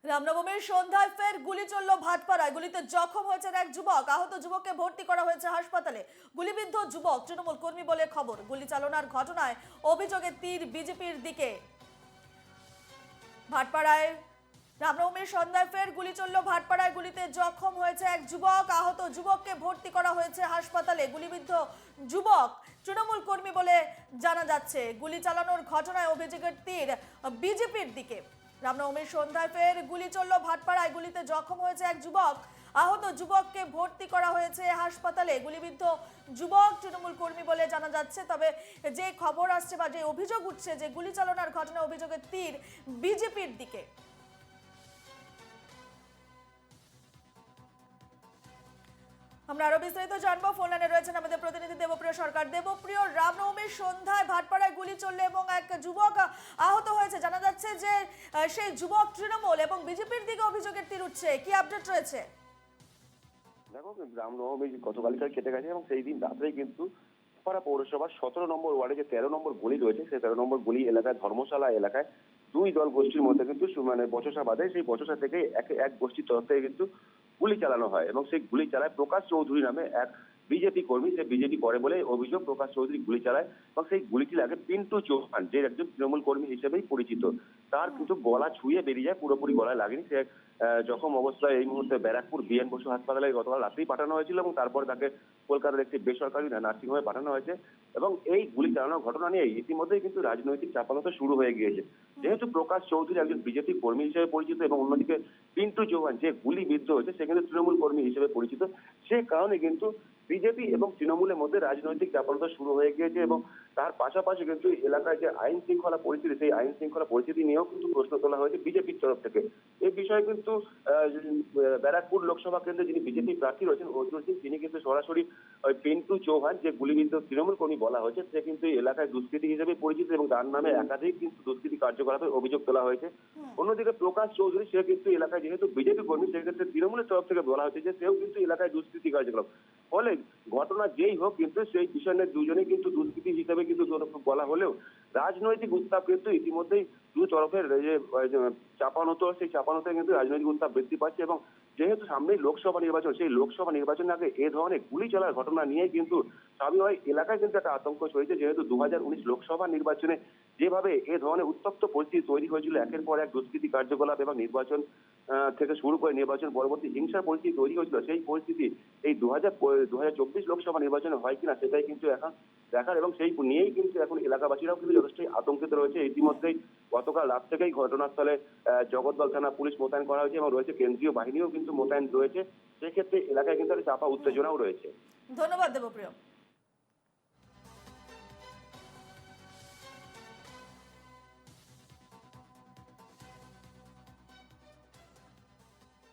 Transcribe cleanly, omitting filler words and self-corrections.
রামনবমীর সন্ধ্যায় ফের গুলি চলল ভাটপাড়ায়। গুলিতে জখম হয়েছেন এক যুবক। আহত যুবককে ভর্তি করা হয়েছে হাসপাতালে। গুলিবিদ্ধ যুবক তৃণমূল কর্মী বলে খবর। গুলি চালনার ঘটনায় অভিযোগের তীর বিজেপির দিকে। ভাটপাড়ায় রামনবমীর সন্ধ্যায় ফের গুলি চলল ভাটপাড়ায়। গুলিতে জখম হয়েছে এক যুবক। আহত যুবককে ভর্তি করা হয়েছে হাসপাতালে। গুলিবিদ্ধ যুবক তৃণমূল কর্মী বলে জানা যাচ্ছে। গুলি চালানোর ঘটনায় অভিযোগের তীর বিজেপির দিকে। রামনবমীর সন্ধ্যায় ফের গুলি চলল ভাটপাড়ায়। গুলিতে জখম হয়েছে এক যুবক। আহত যুবককে ভর্তি করা হয়েছে হাসপাতালে। গুলিবিদ্ধ যুবক তৃণমূল কর্মী বলে জানা যাচ্ছে। তবে যে খবর আসছে বা যে অভিযোগ উঠছে যে গুলি চালনার ঘটনায় অভিযোগের তীর বিজেপির দিকে। আমরা আরো বিস্তারিত জানবো। ফোন লাইনে রয়েছেন আমাদের প্রতিনিধি দেবপ্রিয় সরকার। দেবপ্রিয়, রামনবমীর সন্ধ্যায় ভাটপাড়ায় গুলি চললে এবং এক যুবক আহত হয়েছে। জানা যাচ্ছে যে সেই যুবক তৃণমূল এবং বিজেপির দিকে অভিযোগের তীর উঠছে। কি আপডেট রয়েছে? দেখো, রামনবমী গতকালকার কেটে গেছে এবং সেই দিন রাত্রেই কিন্তু পাড়া পৌরসভার 17 নম্বর ওয়ার্ডে যে 13 নম্বর গলি রয়েছে, সেই 13 নম্বর গলি এলাকায়, ধর্মশালা এলাকায় দুই দল গোষ্ঠীর মধ্যে কিন্তু মানে বচসা বাঁধে। সেই বচসা থেকে এক গোষ্ঠীর তরফ থেকে কিন্তু গুলি চালানো হয় এবং সেই গুলি চালায় প্রকাশ চৌধুরী নামে এক বিজেপি কর্মী। সে বিজেপি করে বলে অভিযোগ। প্রকাশ চৌধুরী গুলি চালায় এবং সেই গুলিটি লাগে পিন্টু চৌহান, যে একজন তৃণমূল কর্মী হিসেবেই পরিচিত। তার কিন্তু গলা ছুঁয়ে বেরিয়ে যায়, পুরোপুরি গলায় লাগেনি। সে জখম অবস্থায় এই মুহূর্তে ব্যারাকপুর বিএন বসু হাসপাতালে গতকাল রাতেই পাঠানো হয়েছিল এবং তারপরে তাকে কলকাতার একটি বেসরকারি নার্সিংহোমে পাঠানো হয়েছে। এবং এই গুলি চালানোর ঘটনা নিয়ে ইতিমধ্যেই কিন্তু রাজনৈতিক চাপানোতে শুরু হয়ে গিয়েছে। যেহেতু প্রকাশ চৌধুরী একজন বিজেপি কর্মী হিসেবে পরিচিত এবং অন্যদিকে পিন্টু চৌহান যে গুলিবিদ্ধ হয়েছে সে কিন্তু তৃণমূল কর্মী হিসেবে পরিচিত, সে কারণে কিন্তু বিজেপি এবং তৃণমূলের মধ্যে রাজনৈতিক চাপানোতা শুরু হয়ে গিয়েছে। এবং তার পাশাপাশি কিন্তু এলাকায় যে আইন শৃঙ্খলা পরিস্থিতি, সেই আইন শৃঙ্খলা পরিস্থিতি নিয়েও কিন্তু প্রশ্ন তোলা হয়েছে বিজেপির তরফ থেকে। এই বিষয়ে কিন্তু ব্যারাকপুর লোকসভা কেন্দ্রে যিনি বিজেপি প্রার্থী রয়েছেন অর্জুন সিং, তিনি কিন্তু সরাসরি ওই পিন্টু চৌহান যে গুলিবিদ্ধ তৃণমূল কর্মী বলা হয়েছে, সে কিন্তু এই এলাকায় দুষ্কৃতী হিসেবে পরিচিত এবং তার নামে একাধিক কিন্তু দুষ্কৃতী কার্যকলাপের অভিযোগ তোলা হয়েছে। অন্যদিকে প্রকাশ চৌধুরী, সে কিন্তু এলাকায় যেহেতু বিজেপি কর্মী, সেক্ষেত্রে তৃণমূলের তরফ থেকে বলা হয়েছে যে সেও কিন্তু এলাকায় দুষ্কৃতী কার্যকলাপ। ফলে ঘটনা যেই হোক কিন্তু সেই বিষয় নিয়ে দুজনেই কিন্তু দুষ্কৃতী হিসেবে কিন্তু বলা হলেও রাজনৈতিক উত্তাপ কিন্তু ইতিমধ্যেই দু তরফের যে চাপানোতো, সেই চাপানোতে কিন্তু রাজনৈতিক উত্তাপ বৃদ্ধি পাচ্ছে। এবং যেহেতু সামনেই লোকসভা নির্বাচন, সেই লোকসভা নির্বাচনের আগে এ ধরনের গুলি চলার ঘটনা নিয়ে কিন্তু স্বাভাবিকভাবে এলাকায় কিন্তু একটা আতঙ্ক ছড়িয়েছে। যেহেতু 2019 লোকসভা নির্বাচনে যেভাবে এ ধরনের উত্তপ্ত পরিস্থিতি তৈরি হয়েছিল, একের পর এক দুষ্কৃতী কার্যকলাপ এবং নির্বাচন থেকে শুরু করে নির্বাচন পরবর্তী হিংসার পরিস্থিতি তৈরি হয়েছিল, সেই পরিস্থিতি এই 2024 লোকসভা নির্বাচনে হয় কিনা সেটাই কিন্তু এখন দেখার। এবং সেই নিয়েই কিন্তু এখন এলাকাবাসীরাও কিন্তু যথেষ্টই আতঙ্কিত রয়েছে। ইতিমধ্যেই গতকাল রাত থেকেই ঘটনাস্থলে জগদ্দল থানা পুলিশ মোতায়েন করা হয়েছে এবং রয়েছে কেন্দ্রীয় বাহিনীও কিন্তু মোতায়েন রয়েছে। সেক্ষেত্রে এলাকায় কিন্তু একটা চাপা উত্তেজনাও রয়েছে। ধন্যবাদ দেবপ্রিয়।